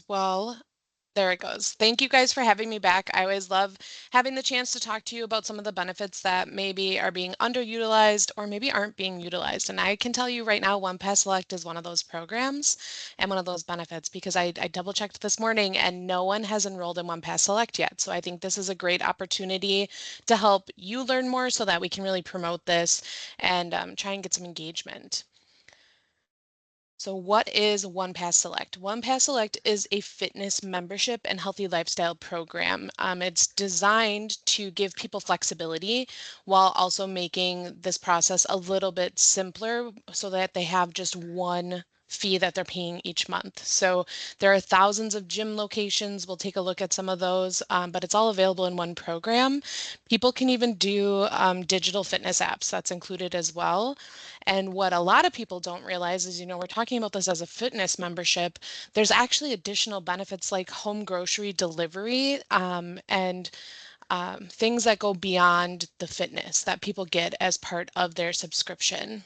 Well, there it goes. Thank you guys for having me back. I always love having the chance to talk to you about some of the benefits that maybe are being underutilized or maybe aren't being utilized. And I can tell you right now, One Pass Select is one of those programs and one of those benefits because I double checked this morning and no one has enrolled in One Pass Select yet. So I think this is a great opportunity to help you learn more so that we can really promote this and try and get some engagement. So what is One Pass Select? One Pass Select is a fitness membership and healthy lifestyle program. It's designed to give people flexibility while also making this process a little bit simpler so that they have just one fee that they're paying each month. So there are thousands of gym locations. We'll take a look at some of those, but it's all available in one program. People can even do digital fitness apps. That's included as well. And what a lot of people don't realize is, we're talking about this as a fitness membership. There's actually additional benefits like home grocery delivery and things that go beyond the fitness that people get as part of their subscription.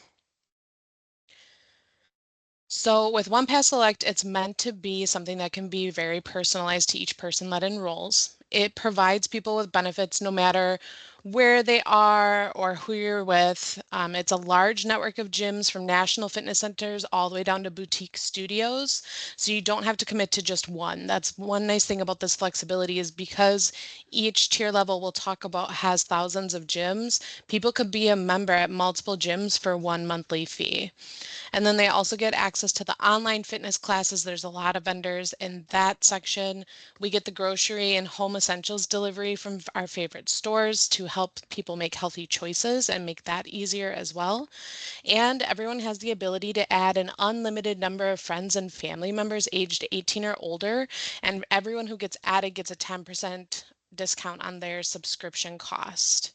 So with One Pass Select, it's meant to be something that can be very personalized to each person that enrolls. It provides people with benefits no matter where they are or who you're with. It's a large network of gyms from national fitness centers all the way down to boutique studios. So you don't have to commit to just one. That's one nice thing about this flexibility is because each tier level we'll talk about has thousands of gyms, people could be a member at multiple gyms for one monthly fee. And then they also get access to the online fitness classes. There's a lot of vendors in that section. We get the grocery and home essentials delivery from our favorite stores to help people make healthy choices and make that easier as well. And everyone has the ability to add an unlimited number of friends and family members aged 18 or older. And everyone who gets added gets a 10% discount on their subscription cost.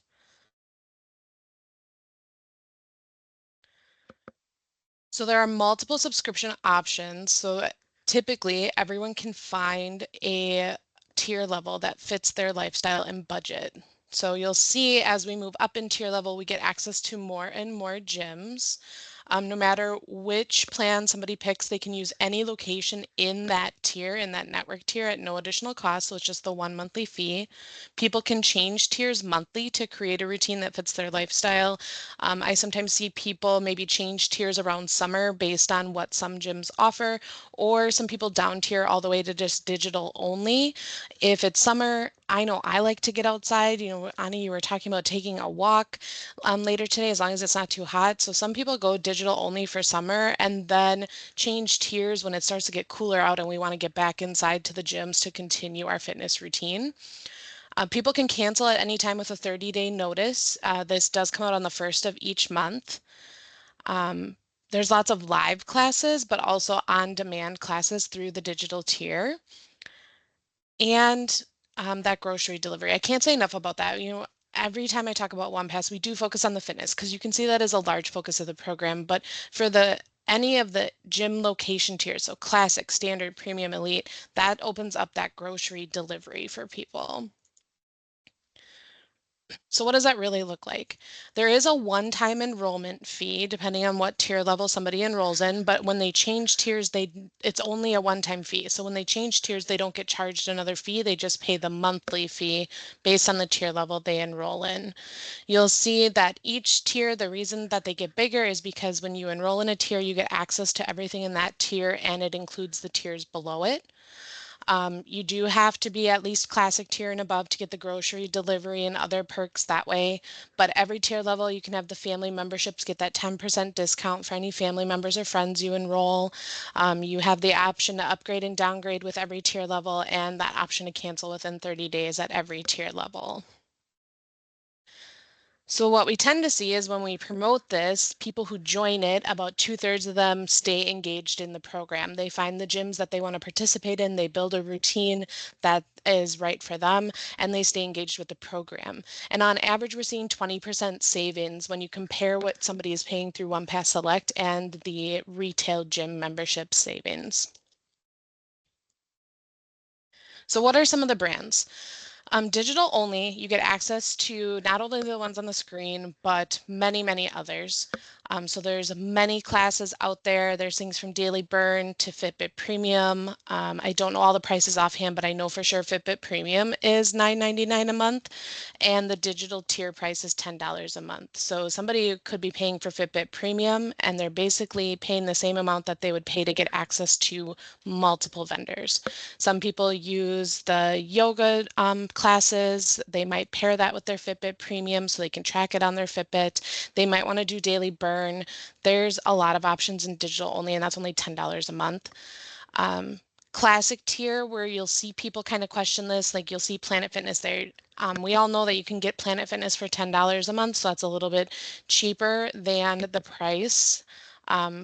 So there are multiple subscription options. So typically everyone can find a tier level that fits their lifestyle and budget. So you'll see as we move up in tier level, we get access to more and more gyms. No matter which plan somebody picks, they can use any location in that tier, in that network tier at no additional cost. So it's just the one monthly fee. People can change tiers monthly to create a routine that fits their lifestyle. I sometimes see people maybe change tiers around summer based on what some gyms offer, or some people down tier all the way to just digital only. If it's summer, I know I like to get outside. Ani, you were talking about taking a walk later today, as long as it's not too hot. So some people go digital only for summer and then change tiers when it starts to get cooler out and we want to get back inside to the gyms to continue our fitness routine. People can cancel at any time with a 30-day notice. This does come out on the first of each month. Um, there's lots of live classes, but also on-demand classes through the digital tier. And that grocery delivery. I can't say enough about that. Every time I talk about One Pass, we do focus on the fitness because you can see that is a large focus of the program. But for any of the gym location tiers, so classic, standard, premium, elite, that opens up that grocery delivery for people. So what does that really look like? There is a one-time enrollment fee depending on what tier level somebody enrolls in, but when they change tiers, it's only a one-time fee. So when they change tiers, they don't get charged another fee. They just pay the monthly fee based on the tier level they enroll in. You'll see that each tier, the reason that they get bigger is because when you enroll in a tier, you get access to everything in that tier and it includes the tiers below it. You do have to be at least classic tier and above to get the grocery delivery and other perks that way. But every tier level, you can have the family memberships get that 10% discount for any family members or friends you enroll. You have the option to upgrade and downgrade with every tier level and that option to cancel within 30 days at every tier level. So what we tend to see is when we promote this, people who join it, about 2/3 of them stay engaged in the program. They find the gyms that they want to participate in, they build a routine that is right for them, and they stay engaged with the program. And on average, we're seeing 20% savings when you compare what somebody is paying through One Pass Select and the retail gym membership savings. So what are some of the brands? Digital only, you get access to not only the ones on the screen, but many, many others. So there's many classes out there. There's things from Daily Burn to Fitbit Premium. I don't know all the prices offhand, but I know for sure Fitbit Premium is $9.99 a month, and the digital tier price is $10 a month. So somebody could be paying for Fitbit Premium, and they're basically paying the same amount that they would pay to get access to multiple vendors. Some people use the yoga classes. They might pair that with their Fitbit Premium so they can track it on their Fitbit. They might want to do Daily Burn. There's a lot of options in digital only, and that's only $10 a month. Um, Classic tier, where you'll see people kind of question this, like you'll see Planet Fitness there. We all know that you can get Planet Fitness for $10 a month, so that's a little bit cheaper than the price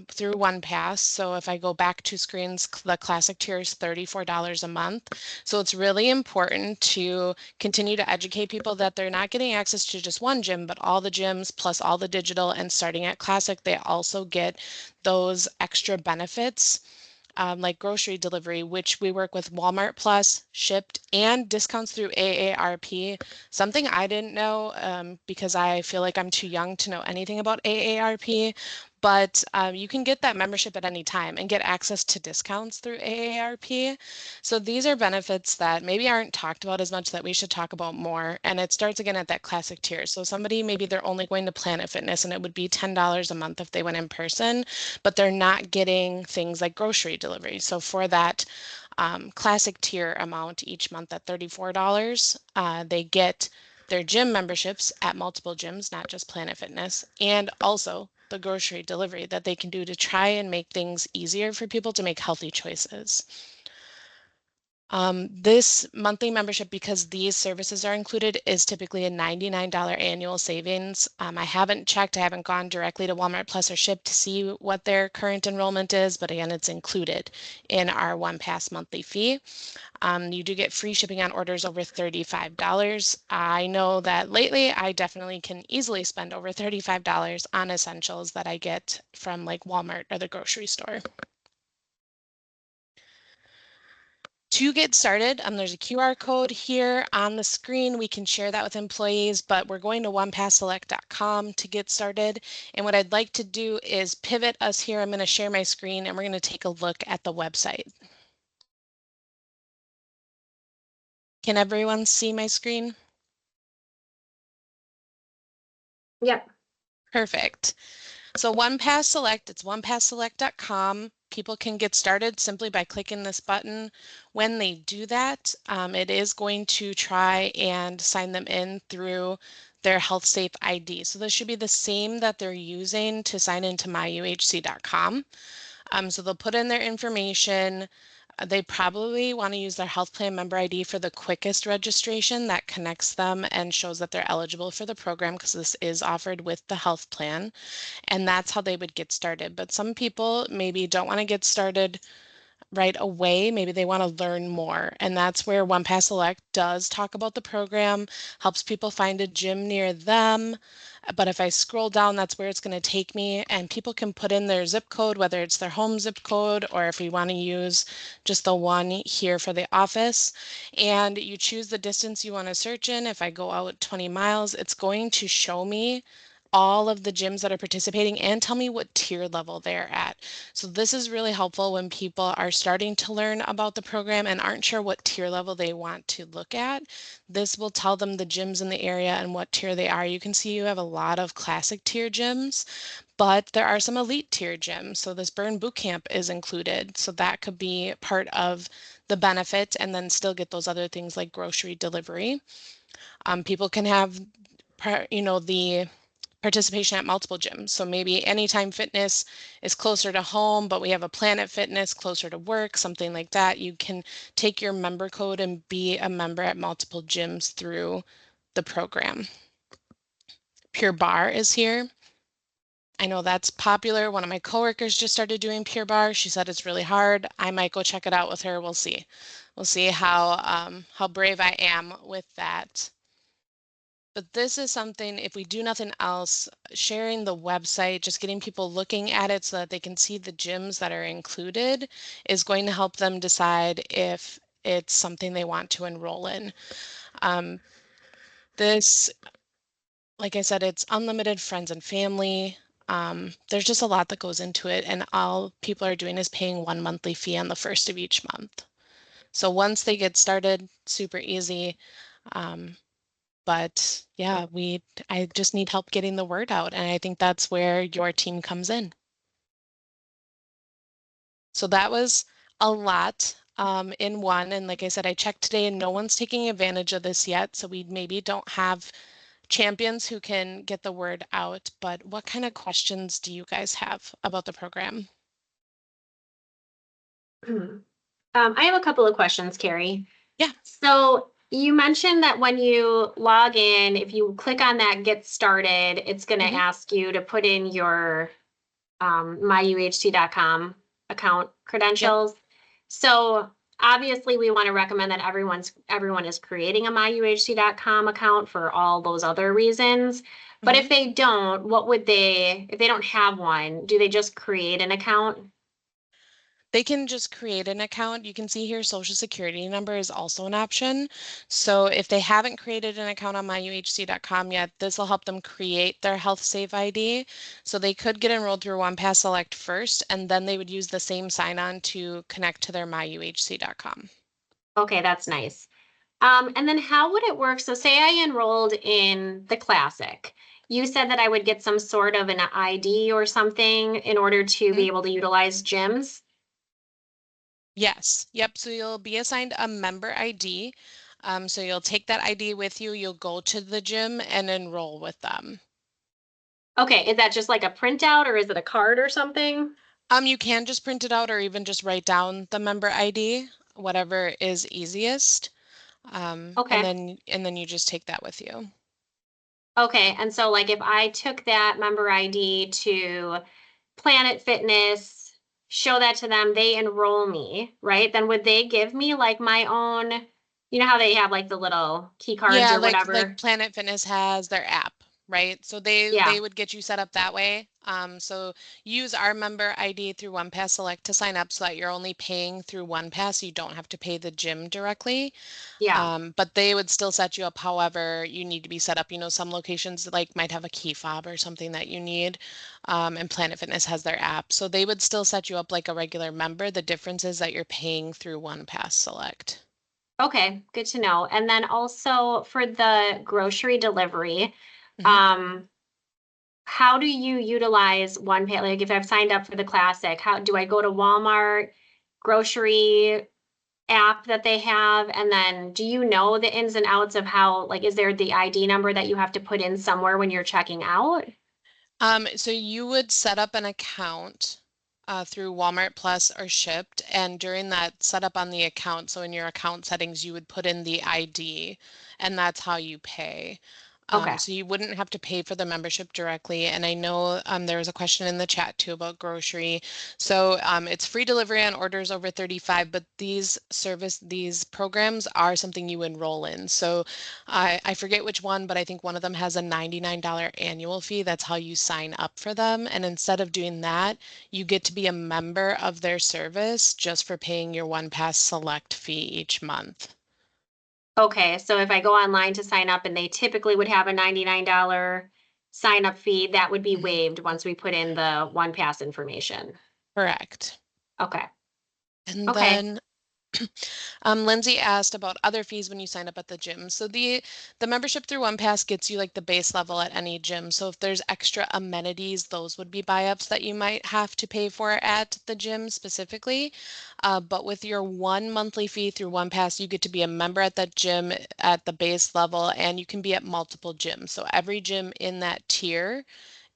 through OnePass. So if I go back 2 screens, the classic tier is $34 a month. So it's really important to continue to educate people that they're not getting access to just one gym, but all the gyms plus all the digital. And starting at classic, they also get those extra benefits. Like grocery delivery, which we work with Walmart Plus, Shipped, and discounts through AARP. Something I didn't know because I feel like I'm too young to know anything about AARP, but you can get that membership at any time and get access to discounts through AARP. So these are benefits that maybe aren't talked about as much that we should talk about more. And it starts again at that classic tier. So somebody, maybe they're only going to Planet Fitness and it would be $10 a month if they went in person, but they're not getting things like grocery delivery. So for that classic tier amount each month at $34, they get their gym memberships at multiple gyms, not just Planet Fitness, and also the grocery delivery that they can do to try and make things easier for people to make healthy choices. This monthly membership, because these services are included, is typically a $99 annual savings. I haven't checked, I haven't gone directly to Walmart Plus or Shipt to see what their current enrollment is, but again, it's included in our OnePass monthly fee. You do get free shipping on orders over $35. I know that lately I definitely can easily spend over $35 on essentials that I get from like Walmart or the grocery store. To get started, there's a QR code here on the screen. We can share that with employees, but we're going to onepassselect.com to get started. And what I'd like to do is pivot us here. I'm going to share my screen and we're going to take a look at the website. Can everyone see my screen? Yep. Perfect. So OnePass Select, it's onepassselect.com. People can get started simply by clicking this button. When they do that, it is going to try and sign them in through their HealthSafe ID. So this should be the same that they're using to sign into myuhc.com. So they'll put in their information. They probably want to use their health plan member ID for the quickest registration that connects them and shows that they're eligible for the program, because this is offered with the health plan. And that's how they would get started. But some people maybe don't want to get started right away. Maybe they want to learn more. And that's where OnePass Select does talk about the program, helps people find a gym near them. But if I scroll down, that's where it's going to take me, and people can put in their zip code, whether it's their home zip code or if we want to use just the one here for the office. And you choose the distance you want to search in. If I go out 20 miles, it's going to show me all of the gyms that are participating and tell me what tier level they're at. So this is really helpful when people are starting to learn about the program and aren't sure what tier level they want to look at. This will tell them the gyms in the area and what tier they are. You can see you have a lot of classic tier gyms, but there are some elite tier gyms. So this Burn Bootcamp is included. So that could be part of the benefit, and then still get those other things like grocery delivery. People can have, the participation at multiple gyms. So maybe Anytime Fitness is closer to home, but we have a Planet Fitness closer to work, something like that. You can take your member code and be a member at multiple gyms through the program. Pure Barre is here. I know that's popular. One of my coworkers just started doing Pure Barre. She said it's really hard. I might go check it out with her. We'll see. We'll see how brave I am with that. But this is something, if we do nothing else, sharing the website, just getting people looking at it so that they can see the gyms that are included, is going to help them decide if it's something they want to enroll in. This, like I said, it's unlimited friends and family. There's just a lot that goes into it, and all people are doing is paying one monthly fee on the first of each month. So once they get started, super easy. Um, but yeah, I just need help getting the word out, and I think that's where your team comes in. So that was a lot in one. And like I said, I checked today and no one's taking advantage of this yet. So we maybe don't have champions who can get the word out. But what kind of questions do you guys have about the program? I have a couple of questions, Carrie. Yeah. So you mentioned that when you log in, if you click on that get started, it's going to Hmm. ask you to put in your myuhc.com account Yep. credentials. So obviously we want to recommend that everyone is creating a myuhc.com account for all those other reasons. But Hmm. if they don't, if they don't have one, do they just create an account? They can just create an account. You can see here Social Security number is also an option. So if they haven't created an account on myuhc.com yet, this will help them create their Health Save ID. So they could get enrolled through OnePass Select first, and then they would use the same sign-on to connect to their myuhc.com. Okay, that's nice. And then how would it work? So say I enrolled in the classic. You said that I would get some sort of an ID or something in order to be Mhm. able to utilize gyms. Yes. Yep. So you'll be assigned a member ID. So you'll take that ID with you. You'll go to the gym and enroll with them. Okay, is that just like a printout or is it a card or something? You can just print it out or even just write down the member ID, whatever is easiest. Okay. And then you just take that with you. Okay, and so like if I took that member ID to Planet Fitness, show that to them, they enroll me, right? Then would they give me like my own, you know how they have like the little key cards Yeah, or like whatever? Planet Fitness has their app, right? So they Yeah, would get you set up that way. So use our member ID through OnePass Select to sign up so that you're only paying through OnePass. You don't have to pay the gym directly. yeah. But they would still set you up however you need to be set up. You know, some locations like might have a key fob or something that you need. And Planet Fitness has their app. So they would still set you up like a regular member. The difference is that you're paying through OnePass Select. Okay, good to know. And then also for the grocery delivery, Mhm. um, how do you utilize one pay? Like if I've signed up for the classic, how do I go to Walmart grocery app that they have? And then do you know the ins and outs of how, like, is there the ID number that you have to put in somewhere when you're checking out? So you would set up an account through Walmart Plus or Shipped, and during that setup on the account, so in your account settings, you would put in the ID, and that's how you pay. Okay. So you wouldn't have to pay for the membership directly. And I know there was a question in the chat too about grocery. So it's free delivery on orders over 35, but these programs are something you enroll in. So I forget which one, but I think one of them has a $99 annual fee. That's how you sign up for them. And instead of doing that, you get to be a member of their service just for paying your One Pass Select fee each month. Okay. So if I go online to sign up and they typically would have a $99 sign up fee, that would be Mhm. waived once we put in the one pass information. Correct. Okay. And Okay. then Lindsay asked about other fees when you sign up at the gym. So the membership through OnePass gets you like the base level at any gym. So if there's extra amenities, those would be buy-ups that you might have to pay for at the gym specifically. But with your one monthly fee through OnePass, you get to be a member at that gym at the base level, and you can be at multiple gyms. So every gym in that tier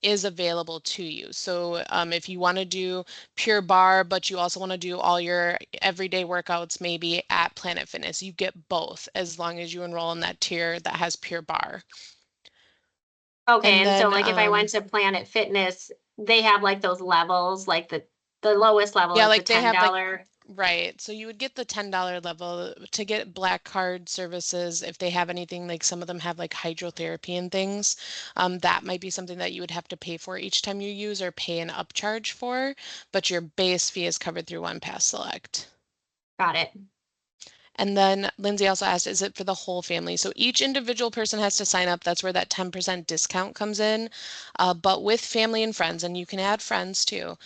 is available to you. So if you want to do pure bar, but you also want to do all your everyday workouts maybe at Planet Fitness, you get both as long as you enroll in that tier that has pure bar. Okay. And And so then like if I went to Planet Fitness, they have like those levels, like the lowest level yeah, is the like they have like $10. right. So you would get the $10 level to get Black Card services if they have anything like some of them have like hydrotherapy and things. That might be something that you would have to pay for each time you use or pay an upcharge for, but your base fee is covered through One Pass Select. Got it. And then Lindsay also asked, is it for the whole family? So each individual person has to sign up. That's where that 10% discount comes in. But with family and friends, and you can add friends too,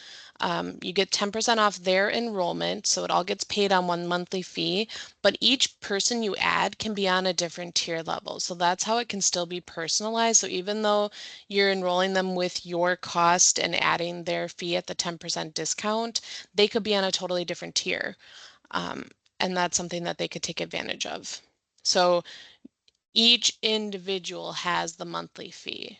you get 10% off their enrollment. So it all gets paid on one monthly fee. But each person you add can be on a different tier level. So that's how it can still be personalized. So even though you're enrolling them with your cost and adding their fee at the 10% discount, they could be on a totally different tier. Um, and that's something that they could take advantage of. So each individual has the monthly fee.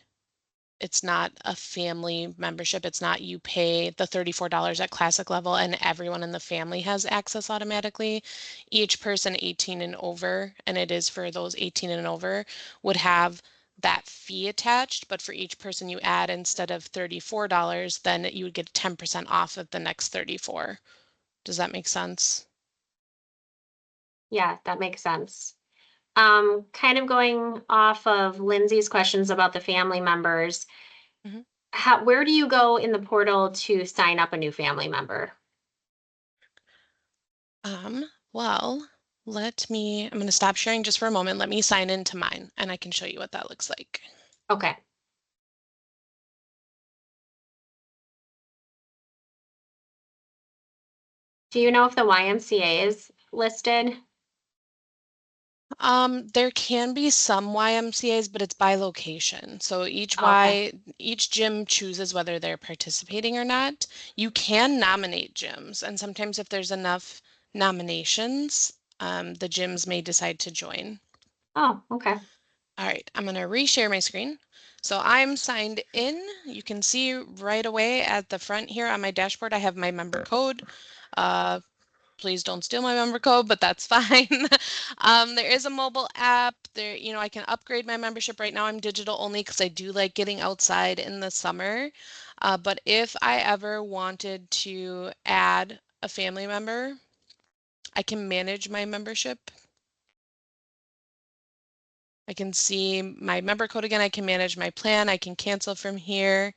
It's not a family membership. It's not you pay the $34 at classic level and everyone in the family has access automatically. Each person 18 and over, and it is for those 18 and over, would have that fee attached. But for each person you add, instead of $34, then you would get 10% off of the next 34. Does that make sense? Yeah, that makes sense. Kind of going off of Lindsay's questions about the family members, Mhm. where do you go in the portal to sign up a new family member? Well, I'm going to stop sharing just for a moment. Let me sign into mine and I can show you what that looks like. Okay. Do you know if the YMCA is listed? There can be some YMCA's, but it's by location. So Oh, okay. each gym chooses whether they're participating or not. You can nominate gyms, and sometimes if there's enough nominations, the gyms may decide to join. Oh, okay. All right, I'm going to reshare my screen. So I'm signed in. You can see right away at the front here on my dashboard, I have my member code. Uh, please don't steal my member code, but that's fine. There is a mobile app there. I can upgrade my membership. Right now I'm digital only because I do like getting outside in the summer. But if I ever wanted to add a family member, I can manage my membership. I can see my member code again. I can manage my plan. I can cancel from here.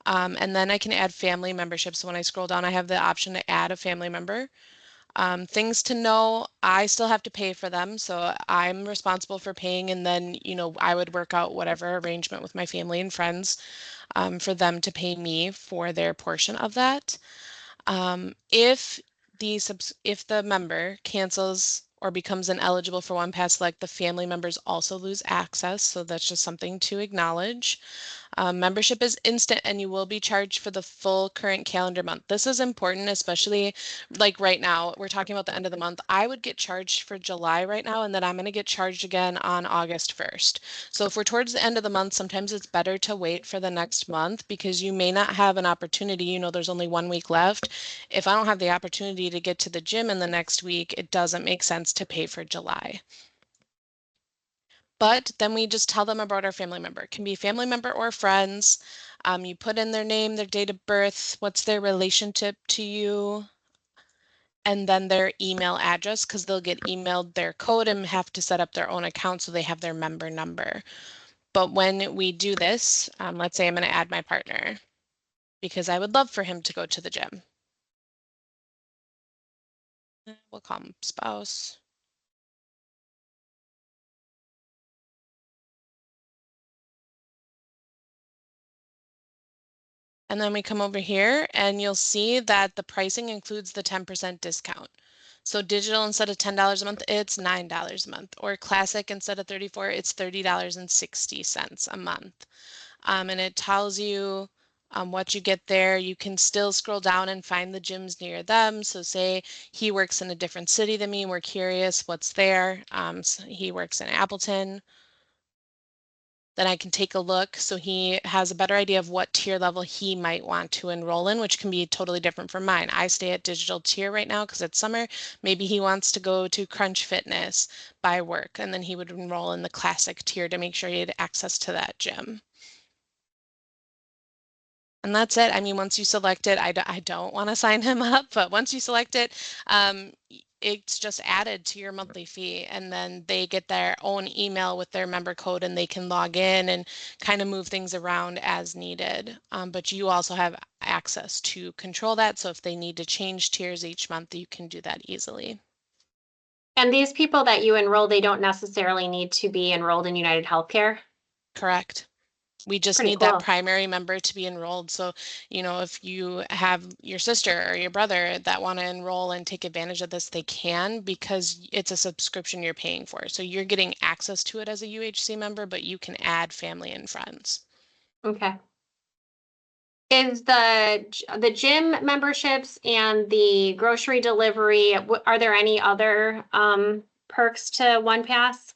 And then I can add family memberships. So when I scroll down, I have the option to add a family member. Things to know, I still have to pay for them, so I'm responsible for paying, and then, I would work out whatever arrangement with my family and friends for them to pay me for their portion of that. If if the member cancels or becomes ineligible for one pass, like the family members also lose access, so that's just something to acknowledge. Membership is instant and you will be charged for the full current calendar month. This is important, especially like right now, we're talking about the end of the month. I would get charged for July right now, and then I'm going to get charged again on August 1st. So if we're towards the end of the month, sometimes it's better to wait for the next month because you may not have an opportunity. There's only 1 week left. If I don't have the opportunity to get to the gym in the next week, it doesn't make sense to pay for July. But then we just tell them about our family member. It can be family member or friends. You put in their name, their date of birth, what's their relationship to you, and then their email address because they'll get emailed their code and have to set up their own account so they have their member number. But when we do this, let's say I'm going to add my partner because I would love for him to go to the gym. We'll call him spouse. And then we come over here and you'll see that the pricing includes the 10% discount. So digital instead of $10 a month, it's $9 a month. Or classic instead of 34, it's $30.60 a month. And it tells you what you get there. You can still scroll down and find the gyms near them. So say he works in a different city than me, we're curious what's there. So he works in Appleton. Then I can take a look so he has a better idea of what tier level he might want to enroll in, which can be totally different from mine. I stay at digital tier right now because it's summer. Maybe he wants to go to Crunch Fitness by work, and then he would enroll in the classic tier to make sure he had access to that gym. And that's it. I mean, once you select it, I don't want to sign him up, but once you select it, it's just added to your monthly fee. And then they get their own email with their member code and they can log in and kind of move things around as needed. But you also have access to control that. So if they need to change tiers each month, you can do that easily. And these people that you enroll, they don't necessarily need to be enrolled in United Healthcare. Correct. We just Pretty need that cool. primary member to be enrolled. So, if you have your sister or your brother that want to enroll and take advantage of this, they can because it's a subscription you're paying for. So you're getting access to it as a UHC member, but you can add family and friends. Okay. Is the gym memberships and the grocery delivery, are there any other perks to One Pass?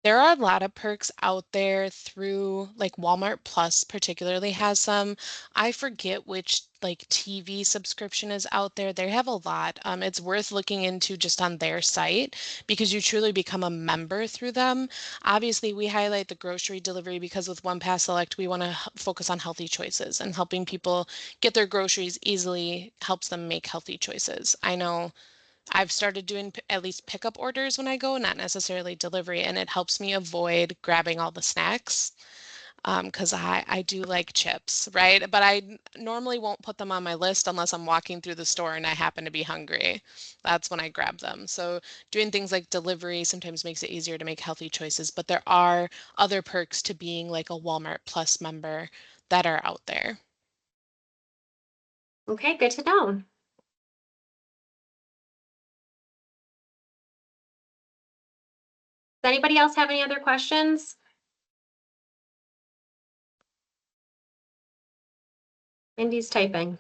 There are a lot of perks out there through like Walmart Plus particularly has some. I forget which like TV subscription is out there. They have a lot. It's worth looking into just on their site because you truly become a member through them. Obviously, we highlight the grocery delivery because with One Pass Select, we want to focus on healthy choices and helping people get their groceries easily helps them make healthy choices. I know I've started doing at least pickup orders when I go, not necessarily delivery, and it helps me avoid grabbing all the snacks. Because I do like chips, right? But normally won't put them on my list unless I'm walking through the store and I happen to be hungry. That's when I grab them. So doing things like delivery sometimes makes it easier to make healthy choices, but there are other perks to being like a Walmart Plus member that are out there. Okay, good to know. Does anybody else have any other questions? Mindy's typing.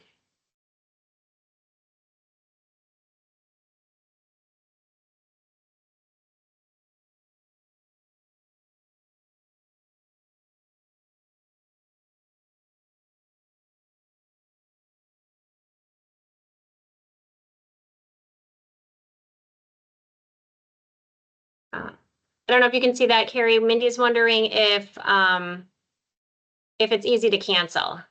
I don't know if you can see that, Carrie. Mindy's wondering if it's easy to cancel.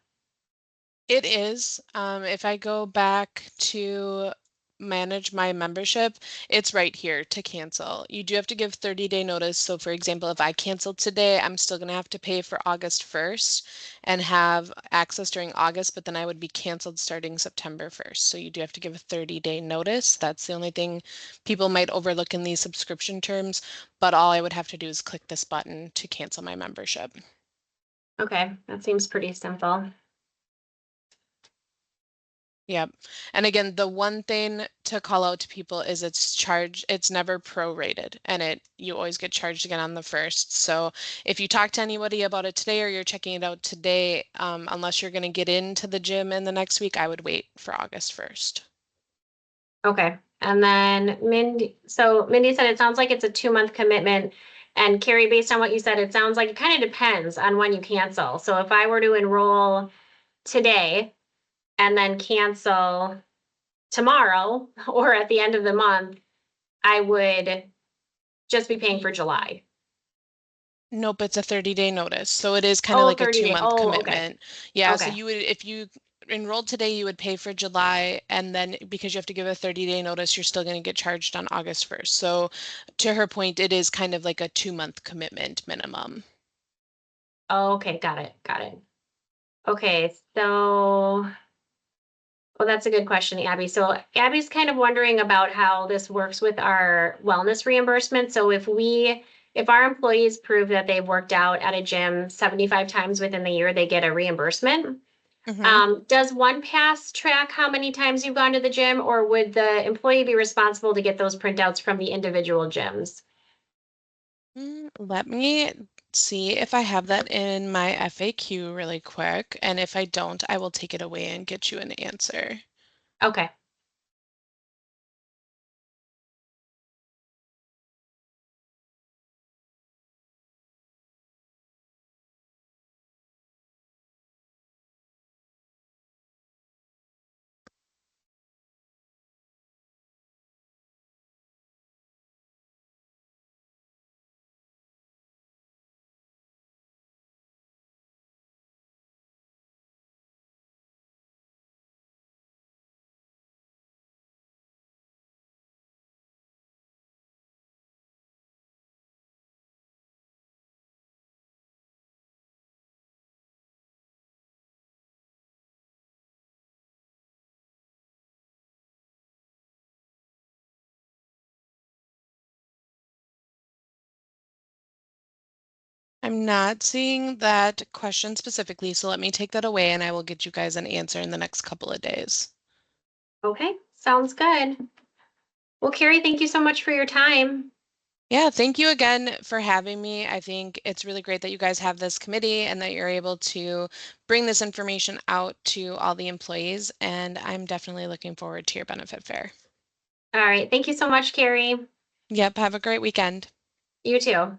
It is. If I go back to manage my membership, it's right here to cancel. You do have to give 30-day notice. So, for example, if I canceled today, I'm still going to have to pay for August 1st and have access during August, but then I would be canceled starting September 1st. So, you do have to give a 30-day notice. That's the only thing people might overlook in these subscription terms. But all I would have to do is click this button to cancel my membership. Okay, that seems pretty simple. Yep. And again, the one thing to call out to people is it's never prorated and you always get charged again on the first. So if you talk to anybody about it today or you're checking it out today, unless you're going to get into the gym in the next week, I would wait for August 1st. Okay. And then Mindy said it sounds like it's a 2-month commitment. And Carrie, based on what you said, it sounds like it kind of depends on when you cancel. So if I were to enroll today and then cancel tomorrow or at the end of the month, I would just be paying for July. Nope, it's a 30-day notice. So it is kind of Oh, like a 30 day. two-month Oh, okay. commitment. Yeah, so Okay. you would, if you enrolled today, you would pay for July, and then because you have to give a 30-day notice, you're still going to get charged on August 1st. So to her point, it is kind of like a 2-month commitment minimum. Okay. Got it. Got it. Okay. So well, that's a good question, Abby. So Abby's kind of wondering about how this works with our wellness reimbursement. So if our employees prove that they've worked out at a gym 75 times within the year, they get a reimbursement. Hmm. Does One Pass track how many times you've gone to the gym, or would the employee be responsible to get those printouts from the individual gyms? Let me see if I have that in my FAQ really quick, and if I don't, I will take it away and get you an answer. Okay. I'm not seeing that question specifically, so let me take that away and I will get you guys an answer in the next couple of days. Okay, sounds good. Well, Carrie, thank you so much for your time. Yeah, thank you again for having me. I think it's really great that you guys have this committee and that you're able to bring this information out to all the employees, and I'm definitely looking forward to your benefit fair. All right, thank you so much, Carrie. Yep, have a great weekend. You too.